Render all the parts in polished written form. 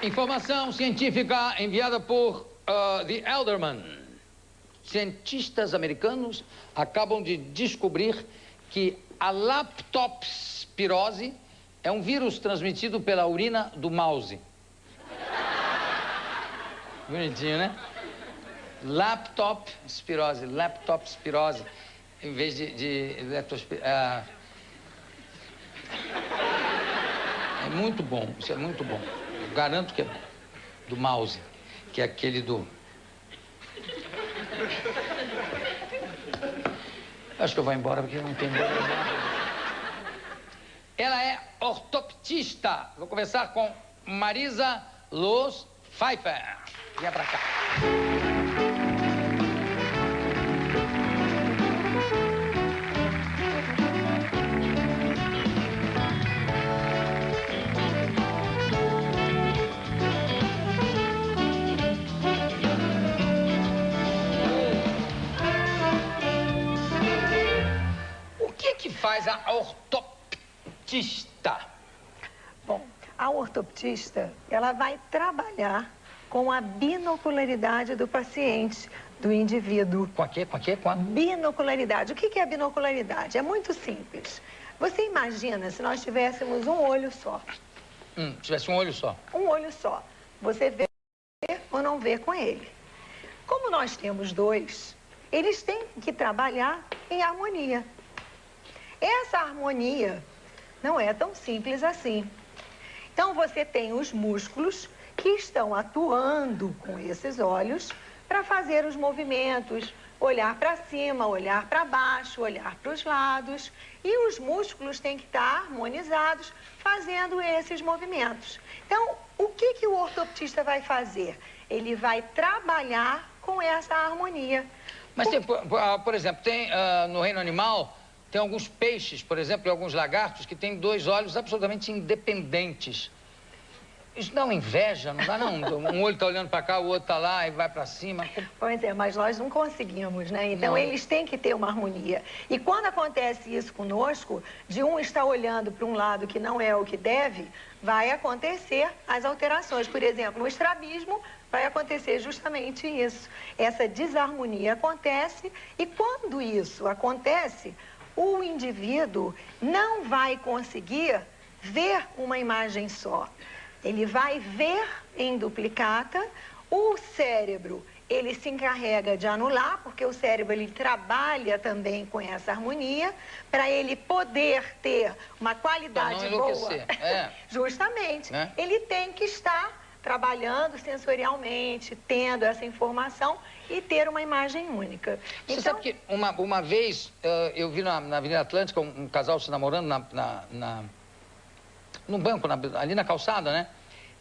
Informação científica enviada por The Elderman. Cientistas americanos acabam de descobrir que a leptospirose é um vírus transmitido pela urina do mouse. Bonitinho, né? Leptospirose, em vez de leptospirose. É muito bom, isso é muito bom. Eu garanto que é do mouse, que é aquele do... Acho que eu vou embora porque eu não tenho nada. Ela é ortoptista. Vou conversar com Marisa Loos Pfeiffer. Venha pra cá. O que faz a ortoptista? Bom, a ortoptista, ela vai trabalhar com a binocularidade do paciente, do indivíduo. Com a quê? Com a... Binocularidade. O que é a binocularidade? É muito simples. Você imagina se nós tivéssemos um olho só. Tivesse um olho só. Um olho só. Você vê ou não vê com ele. Como nós temos dois, eles têm que trabalhar em harmonia. Essa harmonia não é tão simples assim. Então, você tem os músculos que estão atuando com esses olhos para fazer os movimentos, olhar para cima, olhar para baixo, olhar para os lados. E os músculos têm que estar harmonizados fazendo esses movimentos. Então, o que o ortoptista vai fazer? Ele vai trabalhar com essa harmonia. Mas, por exemplo, tem no reino animal, tem alguns peixes, por exemplo, e alguns lagartos que têm dois olhos absolutamente independentes. Isso dá uma inveja, não dá, não? Um olho está olhando para cá, o outro está lá e vai para cima. Pois é, mas nós não conseguimos, né? Então, não. Eles têm que ter uma harmonia. E quando acontece isso conosco, de um estar olhando para um lado que não é o que deve, vai acontecer as alterações. Por exemplo, no estrabismo, vai acontecer justamente isso. Essa desarmonia acontece e quando isso acontece, o indivíduo não vai conseguir ver uma imagem só. Ele vai ver em duplicata. O cérebro, ele se encarrega de anular, porque o cérebro ele trabalha também com essa harmonia, para ele poder ter uma qualidade boa. Justamente. Né? Ele tem que estar trabalhando sensorialmente, tendo essa informação e ter uma imagem única. Você sabe que uma vez eu vi na Avenida Atlântica um casal se namorando num banco, ali na calçada, né?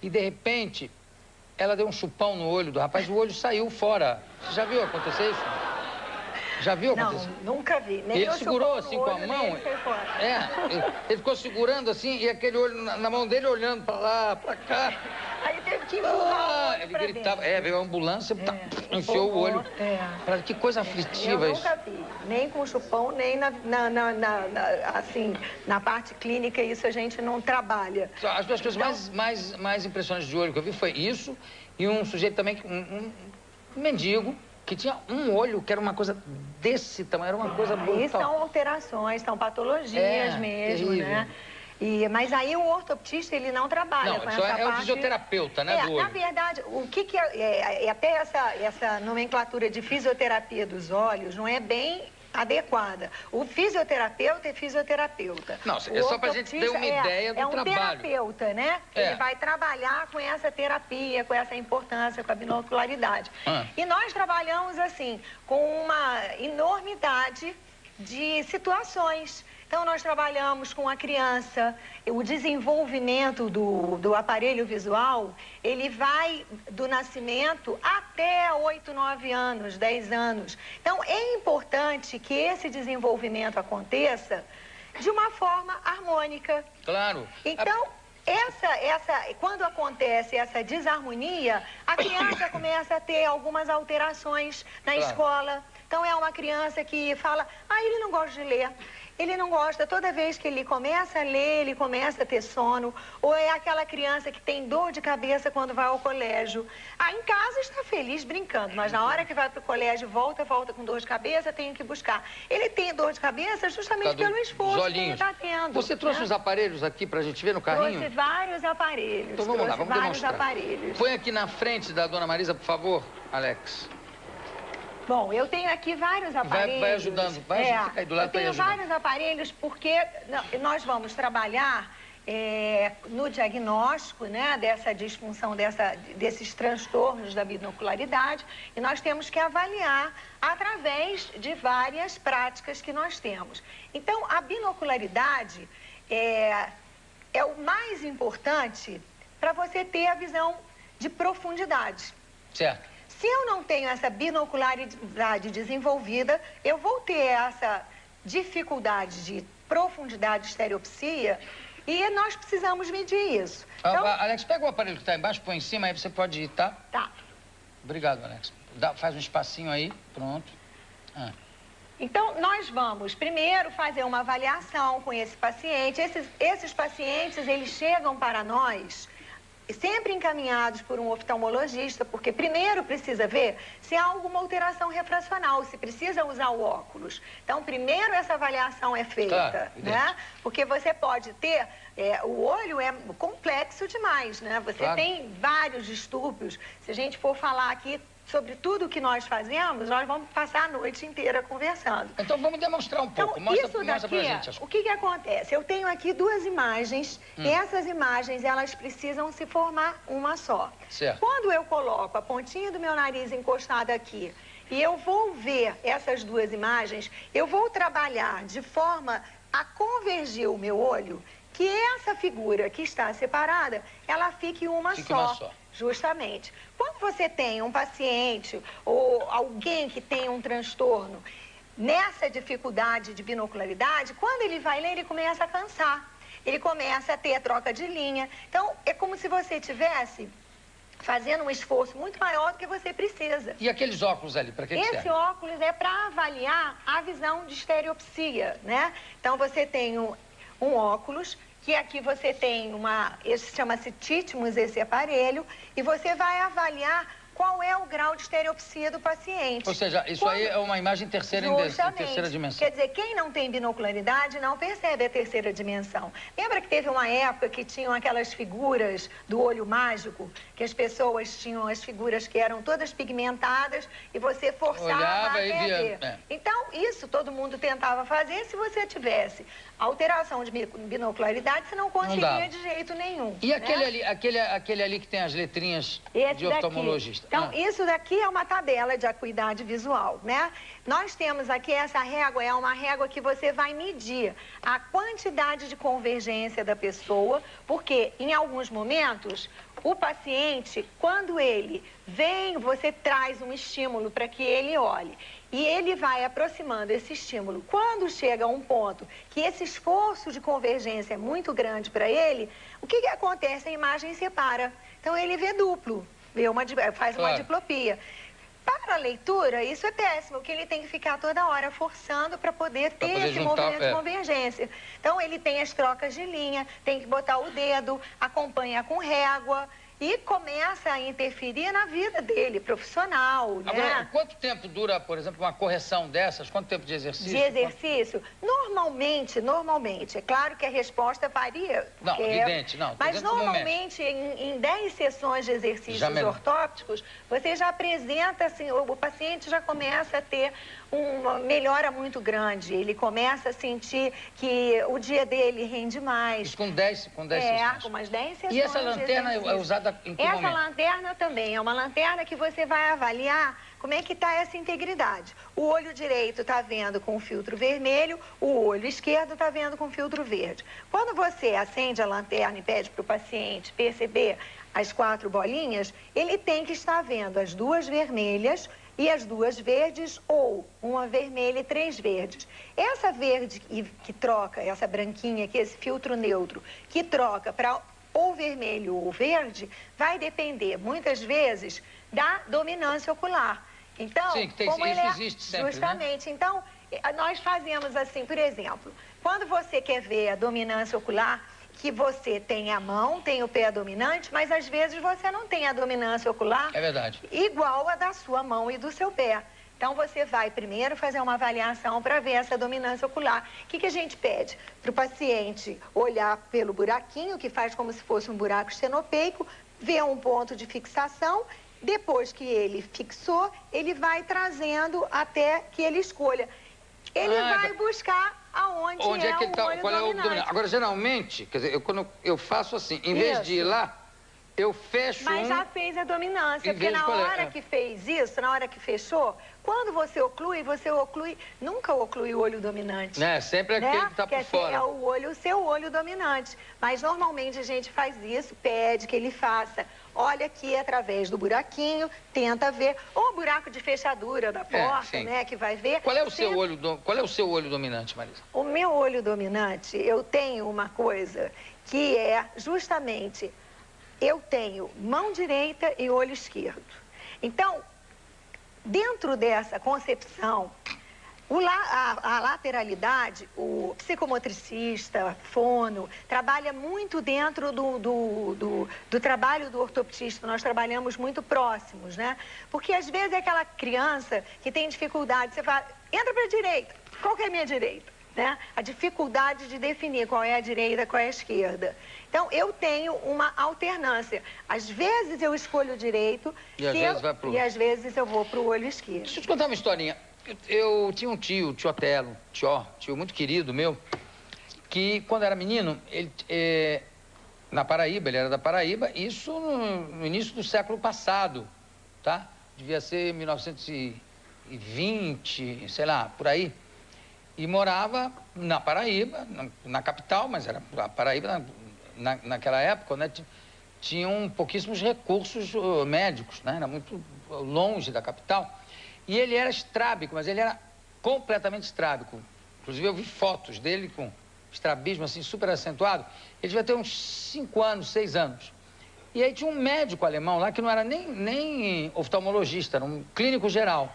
E, de repente, ela deu um chupão no olho do rapaz e o olho saiu fora. Você já viu acontecer isso? Já viu acontecer? Não, nunca vi. Nem ele segurou assim com a mão. Ele ficou segurando assim e aquele olho na mão dele olhando para lá, para cá. Aí teve que empurrar ele gritava. Veio a ambulância, enfiou o olho. Que coisa aflitiva isso. Eu nunca vi. Nem com chupão, nem na parte clínica, isso a gente não trabalha. As duas coisas mais impressionantes de olho que eu vi foi isso e um sujeito também, um mendigo, que tinha um olho que era uma coisa desse tamanho, era uma coisa brutal. Aí são alterações, são patologias mesmo, terrível. Né? Mas aí o ortoptista, ele não trabalha com essa parte... É o fisioterapeuta, né, do olho. Na verdade, o que até essa nomenclatura de fisioterapia dos olhos não é bem adequada. O fisioterapeuta é fisioterapeuta. Não, é só pra gente ter uma ideia do trabalho. É um terapeuta, né? Ele vai trabalhar com essa terapia, com essa importância, com a binocularidade. E nós trabalhamos, assim, com uma enormidade de situações. Então, nós trabalhamos com a criança, o desenvolvimento do aparelho visual, ele vai do nascimento até 8, 9 anos, 10 anos. Então, é importante que esse desenvolvimento aconteça de uma forma harmônica. Claro. Então, quando acontece essa desarmonia, a criança começa a ter algumas alterações na escola, Então, é uma criança que fala, ele não gosta de ler. Ele não gosta, toda vez que ele começa a ler, ele começa a ter sono. Ou é aquela criança que tem dor de cabeça quando vai ao colégio. Em casa está feliz, brincando, mas na hora que vai para o colégio, volta com dor de cabeça, tem que buscar. Ele tem dor de cabeça justamente pelo esforço que ele está tendo. Você trouxe os aparelhos aqui para a gente ver no carrinho? Trouxe vários aparelhos. Então vamos lá, vamos demonstrar. Aparelhos. Põe aqui na frente da dona Marisa, por favor, Alex. Bom, eu tenho aqui vários aparelhos. Vai ajudando, fica aí do lado. Eu tenho vários aparelhos porque nós vamos trabalhar no diagnóstico, né, dessa disfunção, desses transtornos da binocularidade, e nós temos que avaliar através de várias práticas que nós temos. Então, a binocularidade é o mais importante para você ter a visão de profundidade. Certo. Se eu não tenho essa binocularidade desenvolvida, eu vou ter essa dificuldade de profundidade de estereopsia e nós precisamos medir isso. Então, Alex, pega o aparelho que está embaixo, põe em cima, aí você pode ir, tá? Tá. Obrigado, Alex. Faz um espacinho aí, pronto. Então, nós vamos primeiro fazer uma avaliação com esse paciente. Esses pacientes, eles chegam para nós sempre encaminhados por um oftalmologista, porque primeiro precisa ver se há alguma alteração refracional, se precisa usar o óculos. Então, primeiro essa avaliação é feita, né? Porque você pode ter, o olho é complexo demais, né? Você tem vários distúrbios. Se a gente for falar aqui sobre tudo que nós fazemos, nós vamos passar a noite inteira conversando. Então, vamos demonstrar um pouco. Então, mostra pra gente. O que acontece? Eu tenho aqui duas imagens, e essas imagens, elas precisam se formar uma só. Certo. Quando eu coloco a pontinha do meu nariz encostada aqui, e eu vou ver essas duas imagens, eu vou trabalhar de forma a convergir o meu olho, que essa figura que está separada, ela fique uma só. Justamente. Quando você tem um paciente ou alguém que tem um transtorno nessa dificuldade de binocularidade, quando ele vai ler, ele começa a cansar. Ele começa a ter a troca de linha. Então, é como se você estivesse fazendo um esforço muito maior do que você precisa. E aqueles óculos ali, para que serve? Esse óculos é para avaliar a visão de estereopsia, né? Então, você tem um óculos, que aqui você tem esse chama-se Titmus, esse aparelho, e você vai avaliar qual é o grau de estereopsia do paciente. Ou seja, isso aí é uma imagem em terceira dimensão. Quer dizer, quem não tem binocularidade não percebe a terceira dimensão. Lembra que teve uma época que tinham aquelas figuras do olho mágico, que as pessoas tinham as figuras que eram todas pigmentadas e você forçava a ver. Então, isso todo mundo tentava fazer. Se você tivesse alteração de binocularidade, você não conseguia de jeito nenhum. E aquele ali que tem as letrinhas de oftalmologista? Então, isso daqui é uma tabela de acuidade visual, né? Nós temos aqui essa régua, é uma régua que você vai medir a quantidade de convergência da pessoa, porque em alguns momentos o paciente, quando ele vem, você traz um estímulo para que ele olhe. E ele vai aproximando esse estímulo. Quando chega a um ponto que esse esforço de convergência é muito grande para ele, o que acontece? A imagem separa. Então, ele vê duplo, faz uma diplopia. Para a leitura, isso é péssimo, porque ele tem que ficar toda hora forçando para poder ter esse movimento de convergência. Então, ele tem as trocas de linha, tem que botar o dedo, acompanha com régua e começa a interferir na vida dele, profissional, né? Agora, quanto tempo dura, por exemplo, uma correção dessas? Quanto tempo de exercício? De exercício? Normalmente. É claro que a resposta varia. Não, evidente, não. Mas normalmente, em 10 sessões de exercícios ortópticos, você já apresenta, assim, o paciente já começa a ter uma melhora muito grande. Ele começa a sentir que o dia dele rende mais. Isso com 10 sessões? Com umas 10 sessões. E essa lanterna é usada em que momento? Essa lanterna também é uma lanterna que você vai avaliar como é que está essa integridade. O olho direito está vendo com filtro vermelho, o olho esquerdo está vendo com filtro verde. Quando você acende a lanterna e pede para o paciente perceber as 4 bolinhas, ele tem que estar vendo as 2 vermelhas e as 2 verdes, ou uma vermelha e 3 verdes. Essa verde que troca, essa branquinha aqui, esse filtro neutro, que troca para ou vermelho ou verde, vai depender, muitas vezes, da dominância ocular. Então, sim, como isso ele existe sempre, justamente. né? Então, nós fazemos assim, por exemplo, quando você quer ver a dominância ocular, que você tem a mão, tem o pé dominante, mas às vezes você não tem a dominância ocular É verdade. igual a da sua mão e do seu pé. Então, você vai primeiro fazer uma avaliação para ver essa dominância ocular. O que a gente pede? Para o paciente olhar pelo buraquinho, que faz como se fosse um buraco estenopeico, ver um ponto de fixação. Depois que ele fixou, ele vai trazendo até que ele escolha. Ele vai buscar aonde é que ele o olho qual é o dominante. dominante. Agora, geralmente, quer dizer, quando eu faço assim, em vez de ir lá, eu fecho Mas já fez a dominância, porque na hora que fez isso, na hora que fechou, quando você oclui, nunca oclui o olho dominante. É, sempre aquele que está por fora. É o seu olho dominante. Mas normalmente a gente faz isso, pede que ele faça. Olha aqui através do buraquinho, tenta ver. Ou o buraco de fechadura da porta, né, que vai ver. Qual é o seu olho dominante, Marisa? O meu olho dominante, eu tenho uma coisa que é justamente... Eu tenho mão direita e olho esquerdo. Então, dentro dessa concepção, a lateralidade, o psicomotricista, fono, trabalha muito dentro do trabalho do ortoptista. Nós trabalhamos muito próximos, né? Porque às vezes é aquela criança que tem dificuldade, você fala, entra para a direita, qual que é a minha direita? Né? A dificuldade de definir qual é a direita, qual é a esquerda. Então, eu tenho uma alternância. Às vezes eu escolho o direito e às vezes eu vou para o olho esquerdo. Deixa eu te contar uma historinha. Eu tinha um tio Otelo, tio muito querido meu, que quando era menino, ele, na Paraíba, ele era da Paraíba, isso no início do século passado, tá? Devia ser 1920, sei lá, por aí. E morava na Paraíba, na capital, mas era a Paraíba, naquela época, né, tinham pouquíssimos recursos médicos, né? Era muito longe da capital. E ele era estrábico, mas ele era completamente estrábico. Inclusive, eu vi fotos dele com estrabismo, assim, super acentuado. Ele devia ter uns 5 anos, 6 anos. E aí tinha um médico alemão lá, que não era nem oftalmologista, era um clínico geral,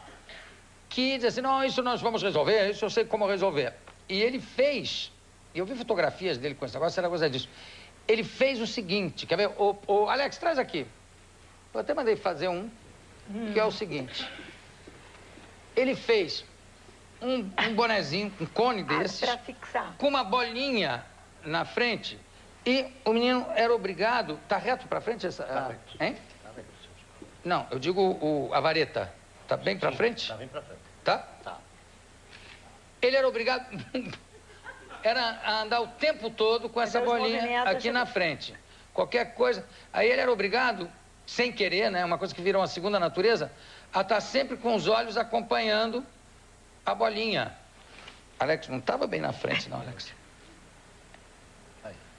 que dizia assim, não, isso nós vamos resolver, isso eu sei como resolver. E ele fez, e eu vi fotografias dele com esse negócio, era coisa disso. Ele fez o seguinte, quer ver? Alex, traz aqui. Eu até mandei fazer um, que é o seguinte. Ele fez um bonezinho, um cone desses, para fixar, com uma bolinha na frente, e o menino era obrigado... Tá reto para frente essa... Tá reto. Hein? Tá reto. Não, eu digo a vareta. Tá bem para frente? Tá bem para frente. Tá? Tá. Ele era obrigado a andar o tempo todo com essa bolinha aqui na frente. Qualquer coisa... Aí ele era obrigado, sem querer, né? Uma coisa que virou uma segunda natureza, a estar sempre com os olhos acompanhando a bolinha. Alex, não estava bem na frente, não, Alex.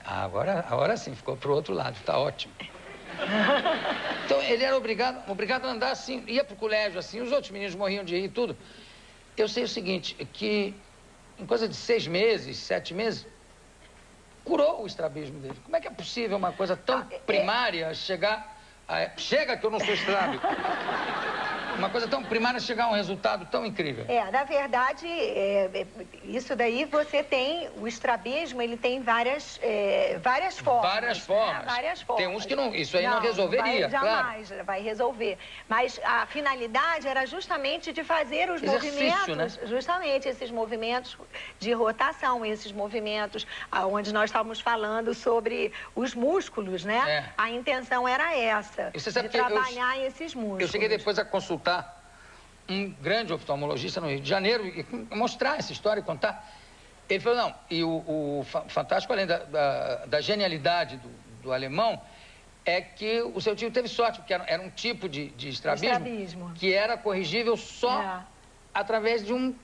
Agora sim, ficou pro outro lado, tá ótimo. Então, ele era obrigado a andar assim, ia pro colégio assim, os outros meninos morriam de rir e tudo. Eu sei o seguinte, que em coisa de 6 meses, 7 meses, curou o estrabismo dele. Como é que é possível uma coisa tão primária chegar... Chega que eu não sou estrábico. Uma coisa tão primária chegar a um resultado tão incrível. Na verdade, isso daí você tem, o estrabismo, ele tem várias formas. Várias formas. Várias formas. Tem uns que não, isso aí não resolveria, jamais vai resolver. Mas a finalidade era justamente de fazer os movimentos, né? Justamente esses movimentos de rotação, esses movimentos onde nós estávamos falando sobre os músculos, né? A intenção era essa, de trabalhar esses músculos. Eu cheguei depois a consultar um grande oftalmologista no Rio de Janeiro e mostrar essa história e contar. Ele falou, não, e o fantástico, além da genialidade do alemão, é que o seu tio teve sorte, porque era um tipo de estrabismo que era corrigível só através de um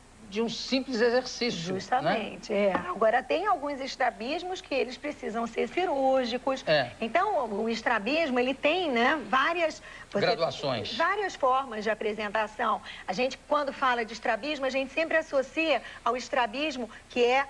simples exercício. Justamente, né? Agora, tem alguns estrabismos que eles precisam ser cirúrgicos. Então, o estrabismo, ele tem, né, várias graduações. Várias formas de apresentação. A gente, quando fala de estrabismo, a gente sempre associa ao estrabismo que é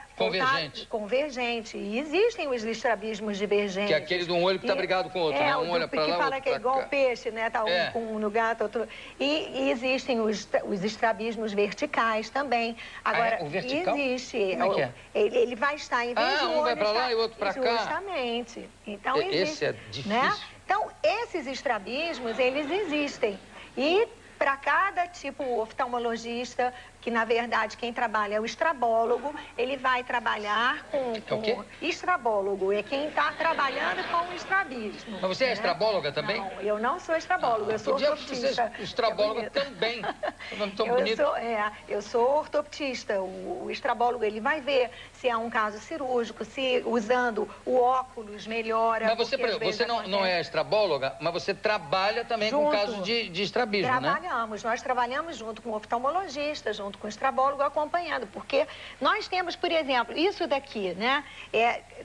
convergente. E existem os estrabismos divergentes. Que é aquele de um olho que está brigado com o outro, né? Um olha para lá, que fala que é igual o peixe, né? Tá um no gato, outro... E existem os estrabismos verticais também. Agora, o vertical? Existe. Como é que é? Ele vai estar em vez de um vai para lá e o outro para cá. Justamente. Então, existe, esse é difícil. Né? Então, esses estrabismos, eles existem. E para cada tipo oftalmologista, que na verdade quem trabalha é o estrabólogo, ele vai trabalhar com o quê? Estrabólogo, é quem está trabalhando com o estrabismo. Mas você é estrabóloga também? Não, eu não sou estrabóloga, eu sou ortoptista. Você é estrabóloga também. Tão bonito. Eu sou ortoptista. O estrabólogo, ele vai ver se é um caso cirúrgico, se usando o óculos melhora. Mas você não é estrabóloga, mas você trabalha também com casos de estrabismo, Trabalhamos, nós trabalhamos junto com o oftalmologista, junto com o estrabólogo, acompanhando, porque nós temos, por exemplo, isso daqui, né?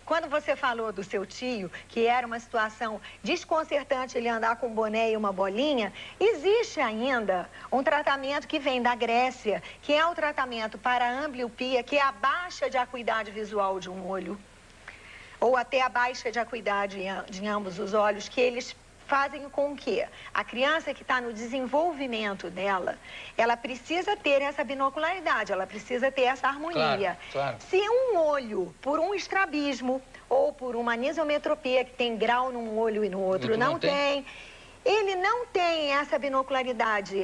Quando você falou do seu tio, que era uma situação desconcertante ele andar com um boné e uma bolinha, existe ainda um tratamento que vem da Grécia, que é o tratamento para a ambliopia, que é a baixa de acuidade visual de um olho, ou até a baixa de acuidade de ambos os olhos, que eles fazem com que a criança que está no desenvolvimento dela, ela precisa ter essa binocularidade, ela precisa ter essa harmonia. Claro. Se um olho, por um estrabismo ou por uma anisometropia, que tem grau num olho e no outro não tem, ele não tem essa binocularidade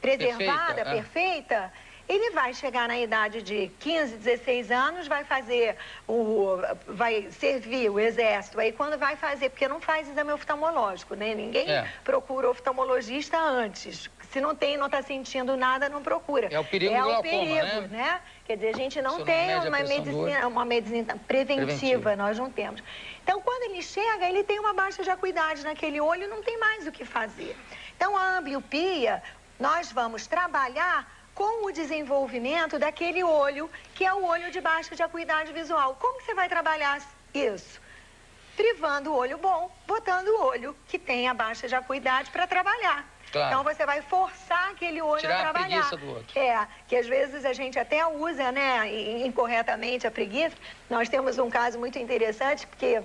preservada, perfeita, ele vai chegar na idade de 15, 16 anos, vai servir o exército. Aí quando vai fazer, porque não faz exame oftalmológico, né? Ninguém procura oftalmologista antes. Se não está sentindo nada, não procura. É o perigo do glaucoma, né? Quer dizer, a gente não tem uma medicina preventiva, nós não temos. Então, quando ele chega, ele tem uma baixa de acuidade naquele olho, não tem mais o que fazer. Então, a ambliopia, nós vamos trabalhar com o desenvolvimento daquele olho, que é o olho de baixa de acuidade visual. Como que você vai trabalhar isso? Privando o olho bom, botando o olho que tem a baixa de acuidade para trabalhar. Claro. Então, você vai forçar aquele olho a trabalhar. Tirar a preguiça do outro. Que às vezes a gente até usa, né, incorretamente a preguiça. Nós temos um caso muito interessante, porque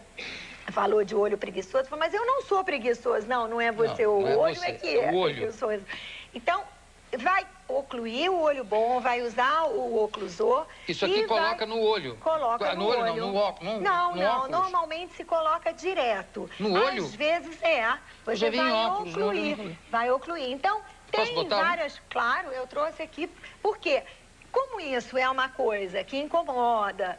falou de olho preguiçoso, mas eu não sou preguiçoso. Não é você, o olho é que é preguiçoso. Então, vai ocluir o olho bom, vai usar o oclusor. Isso aqui coloca no olho. Coloca no olho. Não, no óculos. Não, normalmente se coloca direto. No olho? Às vezes você vai ocluir. Vai ocluir. Então, tem várias... Claro, eu trouxe aqui, porque como isso é uma coisa que incomoda,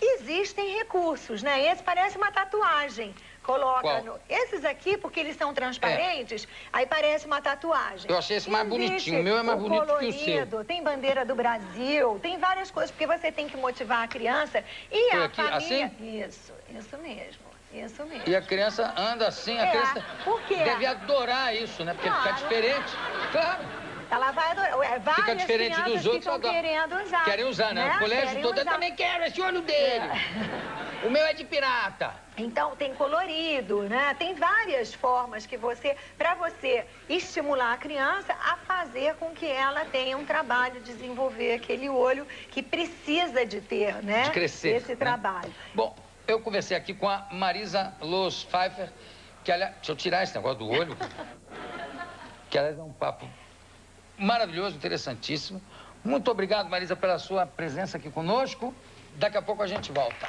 existem recursos, né? Esse parece uma tatuagem. Coloca esses aqui, porque eles são transparentes, aí parece uma tatuagem. Eu achei esse mais bonitinho. O meu é mais bonito colorido, que o seu. Tem bandeira do Brasil, tem várias coisas, porque você tem que motivar a criança e a família. Assim? Isso mesmo. Isso mesmo. E a criança anda assim, a criança deve adorar isso, né? Porque fica diferente. Claro. Ela vai adorar. Fica diferente dos outros. Ficam querendo usar. Querem usar, né? O colégio todo, eu também quero esse olho dele. O meu é de pirata. Então, tem colorido, né? Tem várias formas que para você estimular a criança a fazer com que ela tenha um trabalho, desenvolver aquele olho que precisa de ter, né? De crescer. Esse trabalho. Bom, eu conversei aqui com a Marisa Loos Pfeiffer, que, aliás, deixa eu tirar esse negócio do olho, que ela é um papo maravilhoso, interessantíssimo. Muito obrigado, Marisa, pela sua presença aqui conosco. Daqui a pouco a gente volta.